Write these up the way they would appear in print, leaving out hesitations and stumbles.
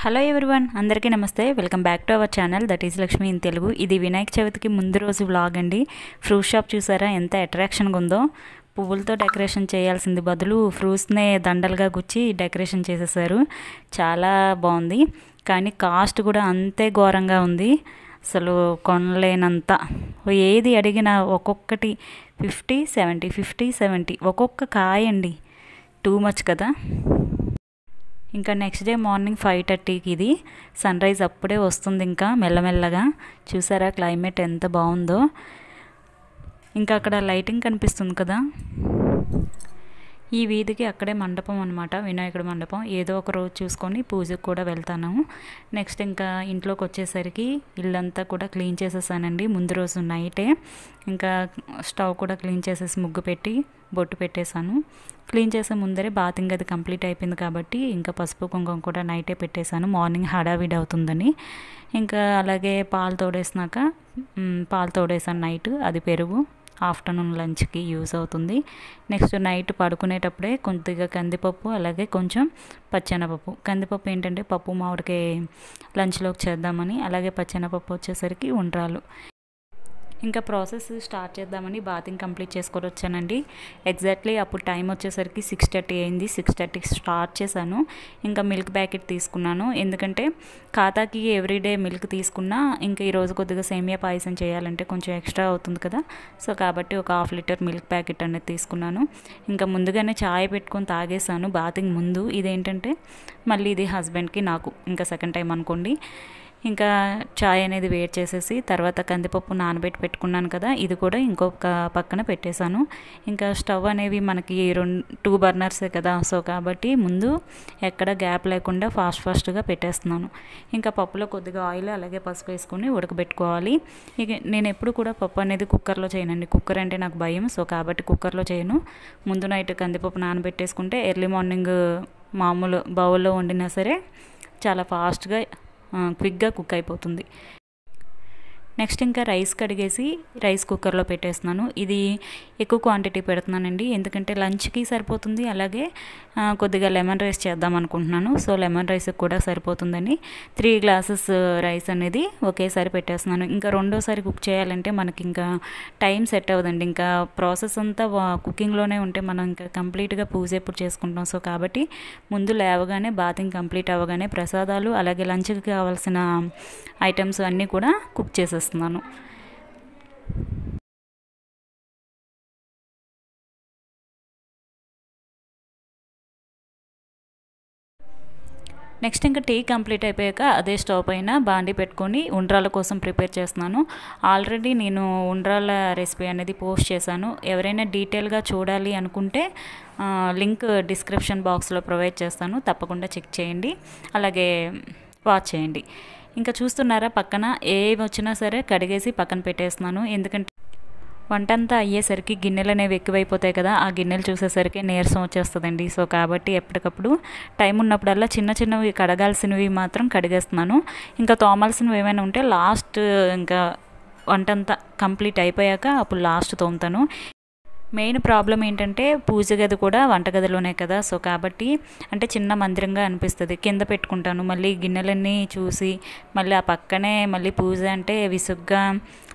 Hello everyone, అందరికీ నమస్తే. Welcome back to our channel that is Lakshmi in Telugu. ఇది వినాయక చవితికి ముందు రోజు వ్లాగ్ అండి. ఫ్రూట్ షాప్ చూసారా ఎంత అట్రాక్షన్గా ఉందో. పువ్వులతో డెకరేషన్ చేయాల్సింది బదులు ఫ్రూట్స్నే దండలుగా గుచ్చి డెకరేషన్ చేసేసారు. చాలా బాగుంది, కానీ కాస్ట్ కూడా అంతే ఘోరంగా ఉంది. అసలు కొనలేనంత. ఏది అడిగినా ఒక్కొక్కటి 50-70 ఒక్కొక్క కాయ అండి. టూ మచ్ కదా. ఇంకా నెక్స్ట్ డే మార్నింగ్ 5:30కి ఇది సన్ రైజ్ అప్పుడే వస్తుంది. ఇంకా మెల్లమెల్లగా చూసారా క్లైమేట్ ఎంత బాగుందో. ఇంకా అక్కడ లైటింగ్ కనిపిస్తుంది కదా. ఈ వీధికి అక్కడే మండపం అనమాట, వినాయకుడి మండపం. ఏదో ఒక రోజు చూసుకొని పూజకు కూడా వెళ్తాను. నెక్స్ట్ ఇంకా ఇంట్లోకి వచ్చేసరికి ఇల్లంతా కూడా క్లీన్ చేసేసానండి ముందు రోజు నైటే. ఇంకా స్టవ్ కూడా క్లీన్ చేసేసి ముగ్గు పెట్టి బొట్టు పెట్టేశాను. క్లీన్ చేసే ముందరే బాతింగ్ అది కంప్లీట్ అయిపోయింది కాబట్టి ఇంకా పసుపు కుంకుమ కూడా నైటే పెట్టేశాను, మార్నింగ్ హడావిడి అవుతుందని. ఇంకా అలాగే పాలు తోడేసాను నైట్. అది పెరుగు ఆఫ్టర్నూన్ లంచ్కి యూజ్ అవుతుంది. నెక్స్ట్ నైట్ పడుకునేటప్పుడే కొద్దిగా కందిపప్పు, అలాగే కొంచెం పచ్చెనపప్పు. కందిపప్పు ఏంటంటే పప్పు మామిడికాయ లంచ్లోకి చేద్దామని, అలాగే పచ్చెనపప్పు వచ్చేసరికి ఉండ్రాలు. ఇంకా ప్రాసెస్ స్టార్ట్ చేద్దామని బాతింగ్ కంప్లీట్ చేసుకొని వచ్చానండి. ఎగ్జాక్ట్లీ అప్పుడు టైం వచ్చేసరికి 6:30 అయింది. 6:30కి స్టార్ట్ చేశాను. ఇంకా మిల్క్ ప్యాకెట్ తీసుకున్నాను, ఎందుకంటే ఖాతాకి ఎవ్రీడే మిల్క్ తీసుకున్నా ఇంకా ఈరోజు కొద్దిగా సేమియా పాయసం చేయాలంటే కొంచెం ఎక్స్ట్రా అవుతుంది కదా. సో కాబట్టి ఒక 1/2 లీటర్ మిల్క్ ప్యాకెట్ అనేది తీసుకున్నాను. ఇంకా ముందుగానే చాయ్ పెట్టుకొని తాగేసాను బాతింగ్ ముందు. ఇదేంటంటే మళ్ళీ ఇది హస్బెండ్కి నాకు ఇంకా సెకండ్ టైం అనుకోండి. ఇంకా చాయ్ అనేది వేడి చేసేసి తర్వాత కందిపప్పు నానబెట్టి పెట్టుకున్నాను కదా, ఇది కూడా ఇంకొక పక్కన పెట్టేశాను. ఇంకా స్టవ్ అనేవి మనకి 2 బర్నర్సే కదా. సో కాబట్టి ముందు ఎక్కడ గ్యాప్ లేకుండా ఫాస్ట్గా పెట్టేస్తున్నాను. ఇంకా పప్పులో కొద్దిగా ఆయిల్ అలాగే పసుపు వేసుకొని ఉడకబెట్టుకోవాలి. ఇక నేను ఎప్పుడు కూడా పప్పు అనేది కుక్కర్లో చేయనండి. కుక్కర్ అంటే నాకు భయం. సో కాబట్టి కుక్కర్లో చేయను. ముందు నైట్ కందిపప్పు నానబెట్టేసుకుంటే ఎర్లీ మార్నింగ్ మామూలు బౌల్లో వండినా సరే చాలా ఫాస్ట్గా క్విక్గా కుక్ అయిపోతుంది. నెక్స్ట్ ఇంకా రైస్ కడిగేసి రైస్ కుక్కర్లో పెట్టేస్తున్నాను. ఇది ఎక్కువ క్వాంటిటీ పెడుతున్నానండి, ఎందుకంటే లంచ్కి సరిపోతుంది. అలాగే కొద్దిగా లెమన్ రైస్ చేద్దాం అనుకుంటున్నాను. సో లెమన్ రైస్కి కూడా సరిపోతుందని 3 గ్లాసెస్ రైస్ అనేది ఒకేసారి పెట్టేస్తున్నాను. ఇంకా రెండోసారి కుక్ చేయాలంటే మనకి ఇంకా టైం సెట్ అవ్వదండి. ఇంకా ప్రాసెస్ అంతా కుకింగ్లోనే ఉంటే మనం ఇంకా కంప్లీట్గా పూజ ఎప్పుడు చేసుకుంటాం. సో కాబట్టి ముందు లేవగానే బాతింగ్ కంప్లీట్ అవ్వగానే ప్రసాదాలు అలాగే లంచ్కి కావాల్సిన ఐటమ్స్ అన్నీ కూడా కుక్ చేసేస్తున్నాను. నెక్స్ట్ ఇంకా టీ కంప్లీట్ అయిపోయాక అదే స్టవ్ పైన బాండి పెట్టుకొని ఉండ్రాల కోసం ప్రిపేర్ చేస్తున్నాను. ఆల్రెడీ నేను ఉండ్రాల రెసిపీ అనేది పోస్ట్ చేశాను. ఎవరైనా డీటెయిల్గా చూడాలి అనుకుంటే లింక్ డిస్క్రిప్షన్ బాక్స్లో ప్రొవైడ్ చేస్తాను, తప్పకుండా చెక్ చేయండి, అలాగే వాచ్ చేయండి. ఇంకా చూస్తున్నారా పక్కన ఏవి వచ్చినా సరే కడిగేసి పక్కన పెట్టేస్తున్నాను. ఎందుకంటే వంటంతా అయ్యేసరికి గిన్నెలు అనేవి ఎక్కువైపోతాయి కదా, ఆ గిన్నెలు చూసేసరికి నీరసం వచ్చేస్తుందండి. సో కాబట్టి ఎప్పటికప్పుడు టైం ఉన్నప్పుడల్లా చిన్నవి కడగాల్సినవి మాత్రం కడిగేస్తున్నాను. ఇంకా తోమాల్సినవి ఏమైనా ఉంటే లాస్ట్ ఇంకా వంటంతా కంప్లీట్ అయిపోయాక అప్పుడు లాస్ట్ తోముతాను. మెయిన్ ప్రాబ్లం ఏంటంటే పూజ గది కూడా వంటగదిలోనే కదా. సో కాబట్టి అంటే చిన్న మందిరంగా అనిపిస్తుంది. కింద పెట్టుకుంటాను, మళ్ళీ గిన్నెలన్నీ చూసి మళ్ళీ ఆ పక్కనే మళ్ళీ పూజ అంటే విసుగ్గా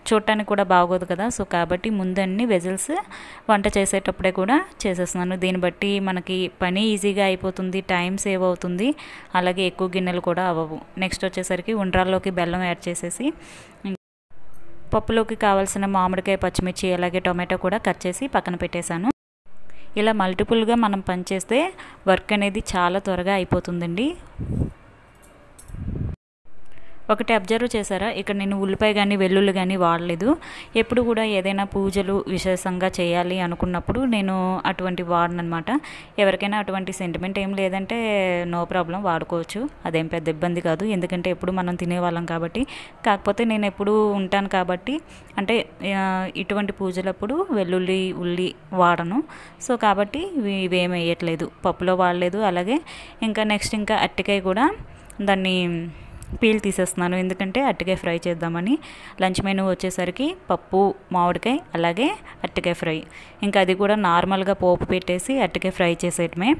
చూడటానికి కూడా బాగోదు కదా. సో కాబట్టి ముందన్నీ వెజల్స్ వంట చేసేటప్పుడే కూడా చేసేస్తున్నాను. దీన్ని బట్టి మనకి పని ఈజీగా అయిపోతుంది, టైం సేవ్ అవుతుంది, అలాగే ఎక్కువ గిన్నెలు కూడా అవ్వవు. నెక్స్ట్ వచ్చేసరికి ఉండ్రాల్లోకి బెల్లం యాడ్ చేసేసి పప్పులోకి కావాల్సిన మామిడికాయ, పచ్చిమిర్చి అలాగే టొమాటో కూడా కట్ చేసి పక్కన పెట్టేశాను. ఇలా మల్టిపుల్గా మనం పనిచేస్తే వర్క్ అనేది చాలా త్వరగా అయిపోతుందండి. ఒకటి అబ్జర్వ్ చేశారా, ఇక్కడ నేను ఉల్లిపాయ కానీ వెల్లుల్లి కానీ వాడలేదు. ఎప్పుడు కూడా ఏదైనా పూజలు విశేషంగా చేయాలి అనుకున్నప్పుడు నేను అటువంటి వాడనమాట. ఎవరికైనా అటువంటి సెంటిమెంట్ ఏం లేదంటే నో ప్రాబ్లం, వాడుకోవచ్చు, అదేం పెద్ద ఇబ్బంది కాదు. ఎందుకంటే ఎప్పుడు మనం తినేవాళ్ళం కాబట్టి. కాకపోతే నేను ఎప్పుడు ఉంటాను కాబట్టి, అంటే ఇటువంటి పూజలప్పుడు వెల్లుల్లి ఉల్లి వాడను. సో కాబట్టి ఇవేం వేయట్లేదు, పప్పులో వాడలేదు. అలాగే ఇంకా నెక్స్ట్ ఇంకా అరటికాయ కూడా దాన్ని పీల్ తీసేస్తున్నాను, ఎందుకంటే అరటికాయ ఫ్రై చేద్దామని. లంచ్ మెనూ వచ్చేసరికి పప్పు మామిడికాయ అలాగే అరటికాయ ఫ్రై. ఇంకా అది కూడా నార్మల్గా పోపు పెట్టేసి అరటికాయ ఫ్రై చేసేయటమే.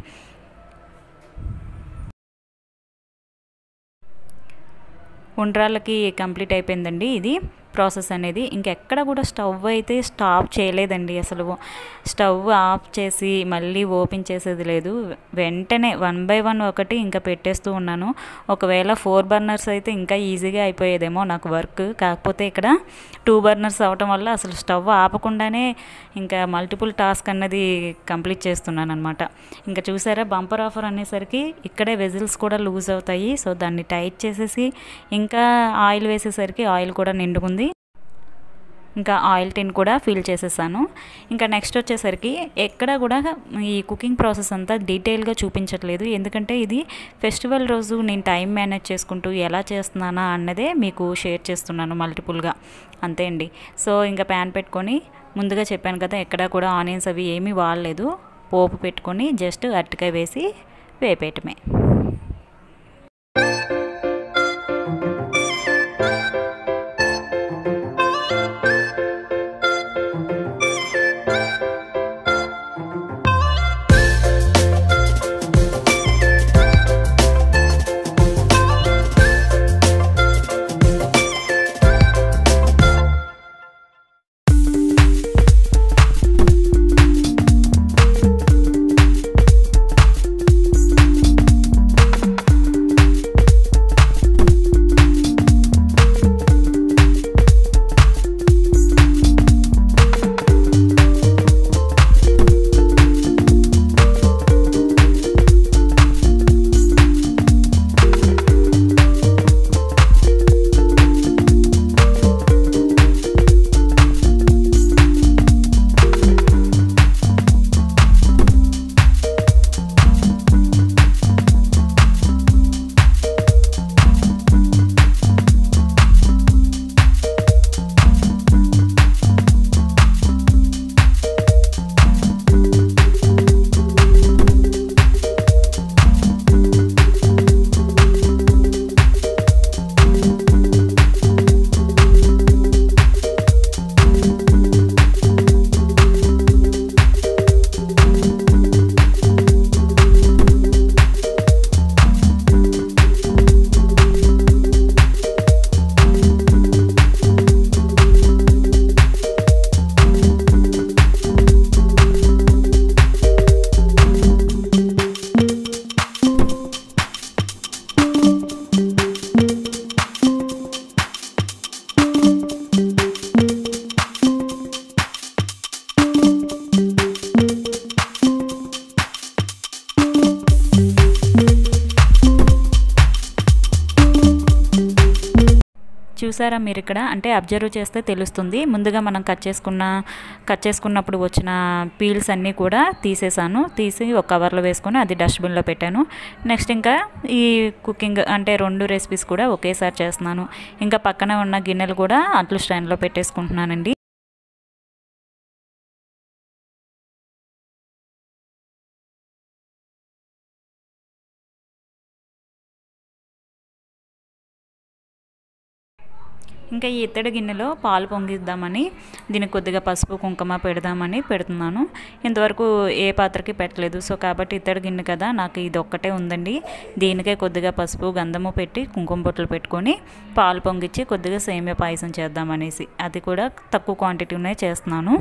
ఉండ్రాళ్ళకి కంప్లీట్ అయిపోయిందండి ఇది ప్రాసెస్ అనేది. ఇంకెక్కడ కూడా స్టవ్ అయితే స్టాప్ చేయలేదండి. అసలు స్టవ్ ఆఫ్ చేసి మళ్ళీ ఓపెన్ చేసేది లేదు. వెంటనే 1 బై 1 ఒకటి ఇంకా పెట్టేస్తూ ఉన్నాను. ఒకవేళ 4 బర్నర్స్ అయితే ఇంకా ఈజీగా అయిపోయేదేమో నాకు వర్క్. కాకపోతే ఇక్కడ 2 బర్నర్స్ అవటం వల్ల అసలు స్టవ్ ఆపకుండానే ఇంకా మల్టిపుల్ టాస్క్ అన్నది కంప్లీట్ చేస్తున్నాను అనమాట. ఇంకా చూసారా, బంపర్ ఆఫర్ అనేసరికి ఇక్కడే వెజిల్స్ కూడా లూజ్ అవుతాయి. సో దాన్ని టైట్ చేసేసి ఇంకా ఆయిల్ వేసేసరికి ఆయిల్ కూడా నిండుకుంది. ఇంకా ఆయిల్ టిన్ కూడా ఫిల్ చేసేసాను. ఇంకా నెక్స్ట్ వచ్చేసరికి ఎక్కడ కూడా ఈ కుకింగ్ ప్రాసెస్ అంతా డీటెయిల్గా చూపించట్లేదు, ఎందుకంటే ఇది ఫెస్టివల్ రోజు నేను టైం మేనేజ్ చేసుకుంటూ ఎలా చేస్తున్నానా అన్నదే మీకు షేర్ చేస్తున్నాను మల్టిపుల్గా, అంతే అండి. సో ఇంకా ప్యాన్ పెట్టుకొని, ముందుగా చెప్పాను కదా ఎక్కడ కూడా ఆనియన్స్ అవి ఏమీ వాడలేదు. పోపు పెట్టుకొని జస్ట్ అరటికాయ వేసి వేపేయటమే. చూసారా మీరు ఇక్కడ, అంటే అబ్జర్వ్ చేస్తే తెలుస్తుంది. ముందుగా మనం కట్ చేసుకున్నప్పుడు వచ్చిన పీల్స్ అన్నీ కూడా తీసేసాను. తీసి ఒక కవర్లో వేసుకొని అది డస్ట్బిన్లో పెట్టాను. నెక్స్ట్ ఇంకా ఈ కుకింగ్ అంటే 2 రెసిపీస్ కూడా ఒకేసారి చేస్తున్నాను. ఇంకా పక్కన ఉన్న గిన్నెలు కూడా అట్లు స్టాండ్లో పెట్టేసుకుంటున్నానండి. ఇంకా ఈ ఇత్తడి గిన్నెలో పాలు పొంగిద్దామని దీనికి కొద్దిగా పసుపు కుంకుమ పెడదామని పెడుతున్నాను. ఇంతవరకు ఏ పాత్రకి పెట్టలేదు. సో కాబట్టి ఇత్తడి గిన్నె కదా, నాకు ఇది ఒక్కటే ఉందండి. దీనికే కొద్దిగా పసుపు గంధము పెట్టి కుంకుమ బొట్లు పెట్టుకొని పాలు పొంగిచ్చి కొద్దిగా సేమియా పాయసం చేద్దామనేసి, అది కూడా తక్కువ క్వాంటిటీనే చేస్తున్నాను.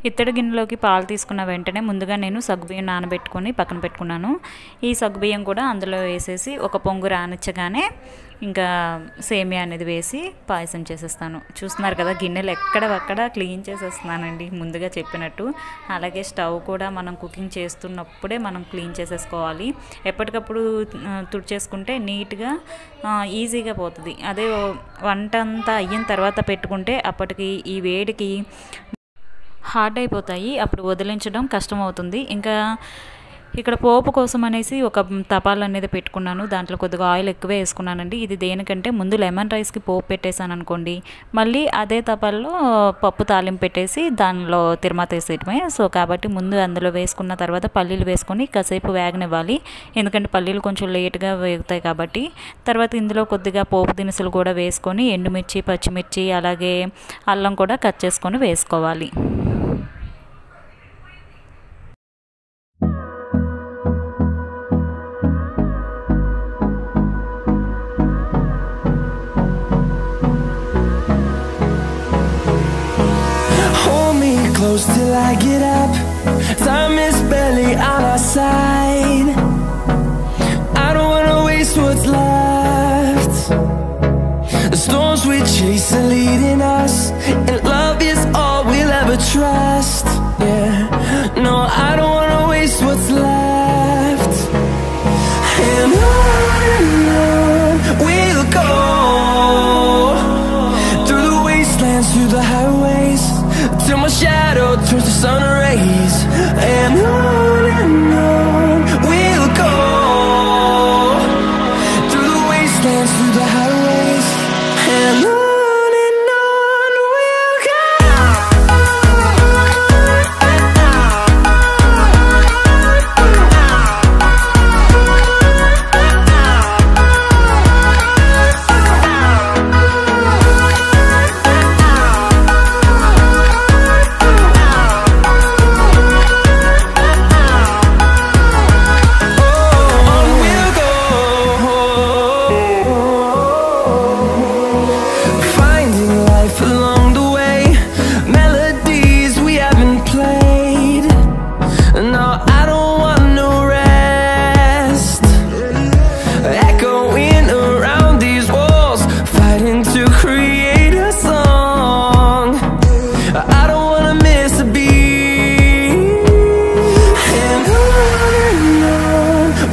ఇత్తడి గిన్నెలోకి పాలు తీసుకున్న వెంటనే ముందుగా నేను సగ్గుబియ్యం నానబెట్టుకొని పక్కన పెట్టుకున్నాను. ఈ సగ్గుబియ్యం కూడా అందులో వేసేసి ఒక పొంగు రానిచ్చగానే ఇంకా సేమియా అనేది వేసి పాయసం చేసేస్తాను. చూస్తున్నారు కదా, గిన్నెలు ఎక్కడక్కడ క్లీన్ చేసేస్తున్నానండి ముందుగా చెప్పినట్టు. అలాగే స్టవ్ కూడా మనం కుకింగ్ చేస్తున్నప్పుడే మనం క్లీన్ చేసేసుకోవాలి. ఎప్పటికప్పుడు తుడిచేసుకుంటే నీట్గా ఈజీగా పోతుంది. అదే వంట అంతా అయిన తర్వాత పెట్టుకుంటే అప్పటికి ఈ వేడికి హార్డ్ అయిపోతాయి, అప్పుడు వదిలించడం కష్టం అవుతుంది. ఇంకా ఇక్కడ పోపు కోసం అనేసి ఒక తపాలు అనేది పెట్టుకున్నాను. దాంట్లో కొద్దిగా ఆయిల్ ఎక్కువే వేసుకున్నానండి. ఇది దేనికంటే ముందు లెమన్ రైస్కి పోపు పెట్టేశాను అనుకోండి, మళ్ళీ అదే తపాల్లో పప్పు తాలింపు పెట్టేసి దానిలో తిరుమత వేసేయటమే. సో కాబట్టి ముందు అందులో వేసుకున్న తర్వాత పల్లీలు వేసుకొని కాసేపు వేగనివ్వాలి. ఎందుకంటే పల్లీలు కొంచెం లేట్గా వేగుతాయి కాబట్టి. తర్వాత ఇందులో కొద్దిగా పోపు దినుసులు కూడా వేసుకొని ఎండుమిర్చి, పచ్చిమిర్చి, అలాగే అల్లం కూడా కట్ చేసుకొని వేసుకోవాలి. Close till I get up. Time is barely on our side. I don't wanna waste what's left. The storms we chase are leading us, and love is all we'll ever trust. Yeah, no, I don't wanna waste what's left. And on we'll go, through the wastelands, through the highways, till my shadow turns to sun rays. And on we'll go, through the wastelands, through the highways. And on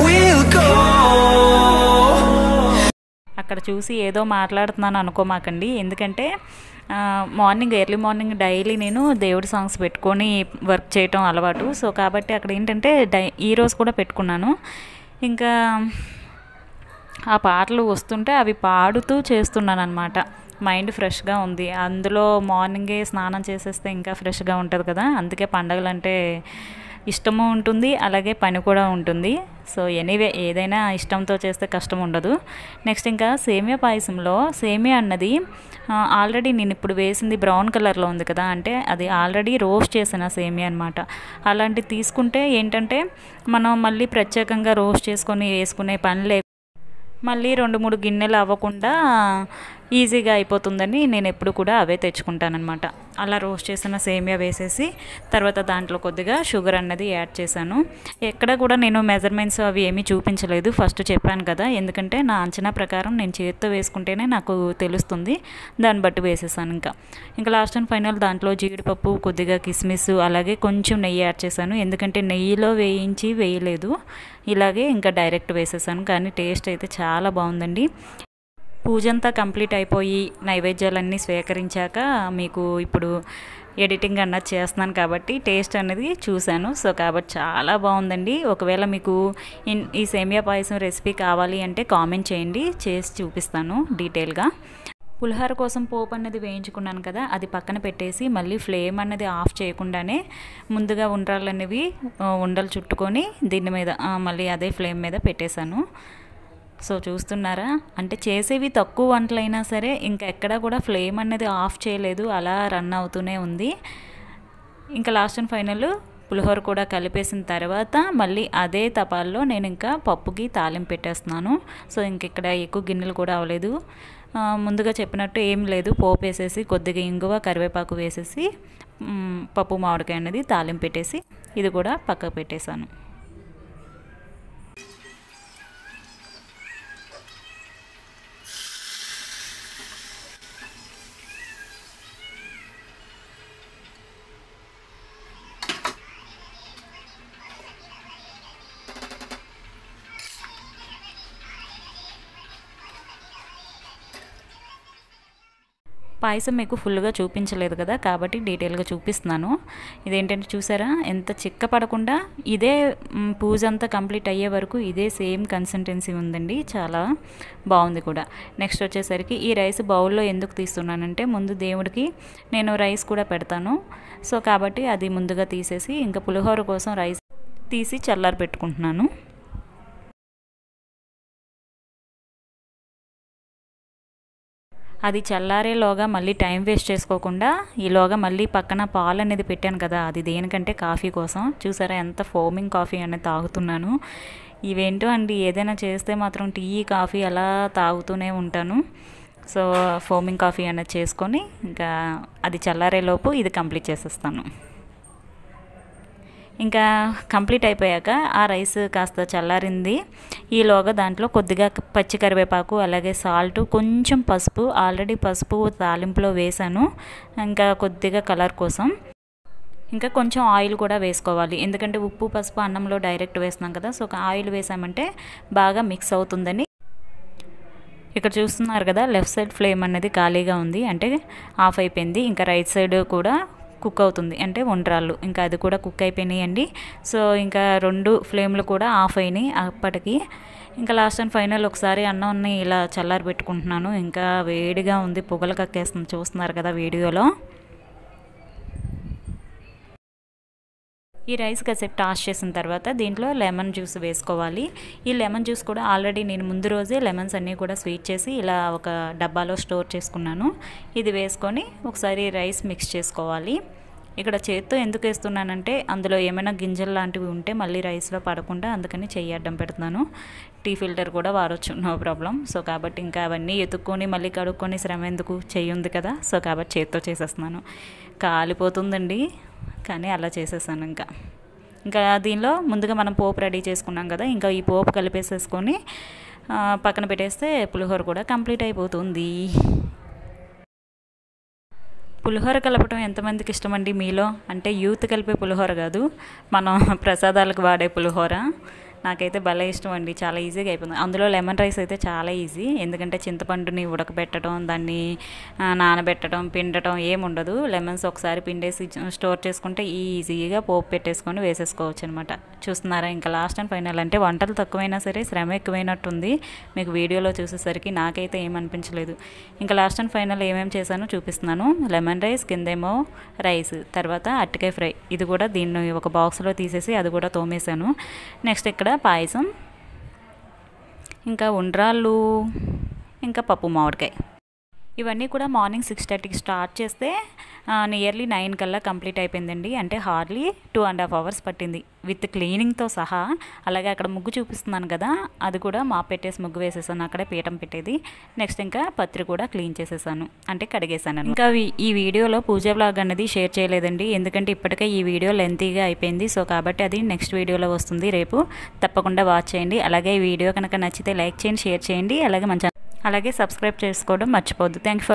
we'll go. అక్కడ చూసి ఏదో మాట్లాడుతున్నాను అనుకోమాకండి. ఎందుకంటే morning early morning daily నేను దేవుడి songs పెట్టుకొని work చేయటం అలవాటు. సో కాబట్టి అక్కడ ఏంటంటే ఈరోజు కూడా పెట్టుకున్నాను. ఇంకా ఆ పాటలు వస్తుంటే అవి పాడుతూ చేస్తున్నాను అనమాట. మైండ్ ఫ్రెష్గా ఉంది. అందులో మార్నింగే స్నానం చేసేస్తే ఇంకా ఫ్రెష్గా ఉంటుంది కదా. అందుకే పండగలంటే ఇష్టము ఉంటుంది, అలాగే పని కూడా ఉంటుంది. సో ఎనీవే ఏదైనా ఇష్టంతో చేస్తే కష్టం ఉండదు. నెక్స్ట్ ఇంకా సేమియా పాయసంలో సేమియా అన్నది ఆల్రెడీ నేను ఇప్పుడు వేసింది బ్రౌన్ కలర్లో ఉంది కదా, అంటే అది ఆల్రెడీ రోస్ట్ చేసిన సేమియా అనమాట. అలాంటివి తీసుకుంటే ఏంటంటే మనం మళ్ళీ ప్రత్యేకంగా రోస్ట్ చేసుకొని వేసుకునే పని లేకుండా మళ్ళీ 2-3 గిన్నెలు అవ్వకుండా ఈజీగా అయిపోతుందని నేను ఎప్పుడు కూడా అవే తెచ్చుకుంటానమాట. అలా రోస్ట్ చేసిన సేమియా వేసేసి తర్వాత దాంట్లో కొద్దిగా షుగర్ అన్నది యాడ్ చేశాను. ఎక్కడ కూడా నేను మెజర్మెంట్స్ అవి ఏమీ చూపించలేదు, ఫస్ట్ చెప్పాను కదా. ఎందుకంటే నా అంచనా ప్రకారం నేను చేతితో వేసుకుంటేనే నాకు తెలుస్తుంది, దాన్ని బట్టి వేసేసాను. ఇంకా లాస్ట్ అండ్ ఫైనల్ దాంట్లో జీడిపప్పు, కొద్దిగా కిస్మిస్, అలాగే కొంచెం నెయ్యి యాడ్ చేశాను. ఎందుకంటే నెయ్యిలో వేయలేదు, ఇలాగే ఇంకా డైరెక్ట్ వేసేసాను. కానీ టేస్ట్ అయితే చాలా బాగుందండి. పూజ అంతా కంప్లీట్ అయిపోయి నైవేద్యాలన్నీ స్వీకరించాక మీకు ఇప్పుడు ఎడిటింగ్ అన్నది చేస్తున్నాను కాబట్టి టేస్ట్ అనేది చూశాను. సో కాబట్టి చాలా బాగుందండి. ఒకవేళ మీకు ఈ సేమియా పాయసం రెసిపీ కావాలి అంటే కామెంట్ చేయండి, చేసి చూపిస్తాను డీటెయిల్గా. పులిహోర కోసం పోపు అన్నది వేయించుకున్నాను కదా, అది పక్కన పెట్టేసి మళ్ళీ ఫ్లేమ్ అన్నది ఆఫ్ చేయకుండానే ముందుగా ఉండలు చుట్టుకొని దీని మీద మళ్ళీ అదే ఫ్లేమ్ మీద పెట్టేశాను. సో చూస్తున్నారా, అంటే చేసేవి తక్కువ వంటలైనా సరే ఇంకా ఎక్కడా కూడా ఫ్లేమ్ అనేది ఆఫ్ చేయలేదు, అలా రన్ అవుతూనే ఉంది. ఇంకా లాస్ట్ అండ్ ఫైనల్ పులిహోర కూడా కలిపేసిన తర్వాత మళ్ళీ అదే తపాల్లో నేను ఇంకా పప్పుకి తాలింపు పెట్టేస్తున్నాను. సో ఇంక ఇక్కడ ఎక్కువ గిన్నెలు కూడా అవ్వలేదు. ముందుగా చెప్పినట్టు ఏం లేదు, పోపు వేసేసి కొద్దిగా ఇంగువ కరివేపాకు వేసేసి పప్పు మామిడికాయ అనేది తాలింపు పెట్టేసి ఇది కూడా పక్కకు పెట్టేశాను. పాయసం మీకు ఫుల్గా చూపించలేదు కదా, కాబట్టి డీటెయిల్గా చూపిస్తున్నాను. ఇదేంటంటే చూసారా ఎంత చిక్క పడకుండా ఇదే పూజ అంతా కంప్లీట్ అయ్యే వరకు ఇదే సేమ్ కన్సిస్టెన్సీ ఉందండి, చాలా బాగుంది కూడా. నెక్స్ట్ వచ్చేసరికి ఈ రైస్ బౌల్లో ఎందుకు తీస్తున్నానంటే ముందు దేవుడికి నేను రైస్ కూడా పెడతాను, సో కాబట్టి అది ముందుగా తీసేసి ఇంకా పులిహోర కోసం రైస్ తీసి చల్లారి పెట్టుకుంటున్నాను. అది చల్లారేలోగా మళ్ళీ టైం వేస్ట్ చేసుకోకుండా ఈలోగా మళ్ళీ పక్కన పాలు అనేది పెట్టాను కదా, అది దేనికంటే కాఫీ కోసం. చూసారా ఎంత ఫోమింగ్ కాఫీ అనేది తాగుతున్నాను. ఇవేంటో అండి, ఏదైనా చేస్తే మాత్రం టీ కాఫీ అలా తాగుతూనే ఉంటాను. సో ఫోమింగ్ కాఫీ అనేది చేసుకొని ఇంకా అది చల్లారేలోపు ఇది కంప్లీట్ చేసేస్తాను. ఇంకా కంప్లీట్ అయిపోయాక ఆ రైస్ కాస్త చల్లారింది. ఈలోగా దాంట్లో కొద్దిగా పచ్చి కరివేపాకు, అలాగే సాల్ట్, కొంచెం పసుపు, ఆల్రెడీ పసుపు తాలింపులో వేసాను, ఇంకా కొద్దిగా కలర్ కోసం ఇంకా కొంచెం ఆయిల్ కూడా వేసుకోవాలి. ఎందుకంటే ఉప్పు పసుపు అన్నంలో డైరెక్ట్ వేస్తున్నాం కదా, సో ఆయిల్ వేసామంటే బాగా మిక్స్ అవుతుందని. ఇక్కడ చూస్తున్నారు కదా లెఫ్ట్ సైడ్ ఫ్లేమ్ అనేది ఖాళీగా ఉంది, అంటే ఆఫ్ అయిపోయింది. ఇంకా రైట్ సైడ్ కూడా కుక్ అవుతుంది, అంటే వంటరాళ్ళు ఇంకా అది కూడా కుక్ అయిపోయినాయండి. సో ఇంకా 2 ఫ్లేమ్లు కూడా ఆఫ్ అయినాయి అప్పటికి. ఇంకా లాస్ట్ అండ్ ఫైనల్ ఒకసారి అన్నాన్ని ఇలా చల్లారి పెట్టుకుంటున్నాను. ఇంకా వేడిగా ఉంది, పొగలు కక్కేస్తుంది, చూస్తున్నారు కదా వీడియోలో. ఈ రైస్ కాసేపు టాస్ చేసిన తర్వాత దీంట్లో లెమన్ జ్యూస్ వేసుకోవాలి. ఈ లెమన్ జ్యూస్ కూడా ఆల్రెడీ నేను ముందు రోజే లెమన్స్ అన్నీ కూడా స్వీట్ చేసి ఇలా ఒక డబ్బాలో స్టోర్ చేసుకున్నాను. ఇది వేసుకొని ఒకసారి రైస్ మిక్స్ చేసుకోవాలి. ఇక్కడ చేత్తో ఎందుకు వేస్తున్నానంటే అందులో ఏమైనా గింజలు లాంటివి ఉంటే మళ్ళీ రైస్లో పడకుండా, అందుకని చెయ్యి అడ్డం పెడుతున్నాను. టీ ఫిల్టర్ కూడా వాడచ్చు, నో ప్రాబ్లం. సో కాబట్టి ఇంకా అవన్నీ ఎత్తుక్కొని మళ్ళీ కడుక్కొని శ్రమ ఎందుకు, చెయ్యి ఉంది కదా, సో కాబట్టి చేత్తో చేసేస్తున్నాను. కాలిపోతుందండి, కానీ అలా చేసేసాను. ఇంకా దీనిలో ముందుగా మనం పోపు రెడీ చేసుకున్నాం కదా, ఇంకా ఈ పోపు కలిపేసేసుకొని పక్కన పెట్టేస్తే పులిహోర కూడా కంప్లీట్ అయిపోతుంది. పులిహోర కలపడం ఎంతమందికి ఇష్టమండి మీలో? అంటే యూత్ కలిపే పులిహోర కాదు, మనం ప్రసాదాలకు వాడే పులిహోర. నాకైతే భలే ఇష్టం అండి, చాలా ఈజీగా అయిపోతుంది. అందులో లెమన్ రైస్ అయితే చాలా ఈజీ, ఎందుకంటే చింతపండుని ఉడకబెట్టడం, దాన్ని నానబెట్టడం, పిండటం ఏముండదు. లెమన్స్ ఒకసారి పిండేసి స్టోర్ చేసుకుంటే ఈజీగా పోపు పెట్టేసుకొని వేసేసుకోవచ్చు అనమాట. చూస్తున్నారా, ఇంకా లాస్ట్ అండ్ ఫైనల్. అంటే వంటలు తక్కువైనా సరే శ్రమ ఎక్కువైనట్టుంది మీకు వీడియోలో చూసేసరికి, నాకైతే ఏమనిపించలేదు. ఇంకా లాస్ట్ అండ్ ఫైనల్ ఏమేమి చేశానో చూపిస్తున్నాను. లెమన్ రైస్, కిందేమో రైస్, తర్వాత అరటికాయ ఫ్రై. ఇది కూడా దీన్ని ఒక బాక్స్లో తీసేసి అది కూడా తోమేశాను. నెక్స్ట్ ఇక్కడ పాయసం, ఇంకా ఉండ్రాళ్ళు, ఇంకా పప్పు మామిడికాయ. ఇవన్నీ కూడా మార్నింగ్ 6:30కి స్టార్ట్ చేస్తే నియర్లీ 9 కల్లా కంప్లీట్ అయిపోయిందండి. అంటే హార్డ్లీ 2.5 hours పట్టింది విత్ క్లీనింగ్తో సహా. అలాగే అక్కడ ముగ్గు చూపిస్తున్నాను కదా, అది కూడా మాప్ పెట్టేసి ముగ్గు వేసేసాను, అక్కడే పీఠం పెట్టేది. నెక్స్ట్ ఇంకా పత్రి కూడా క్లీన్ చేసేసాను, అంటే కడిగేసాను. ఇంకా ఈ వీడియోలో పూజ బ్లాగ్ అనేది షేర్ చేయలేదండి, ఎందుకంటే ఇప్పటికే ఈ వీడియో లెంతీగా అయిపోయింది. సో కాబట్టి అది నెక్స్ట్ వీడియోలో వస్తుంది, రేపు తప్పకుండా వాచ్ చేయండి. అలాగే ఈ వీడియో కనుక నచ్చితే లైక్ చేయండి, షేర్ చేయండి, అలాగే సబ్స్క్రైబ్ చేసుకోవడం మర్చిపోవద్దు. Thank you for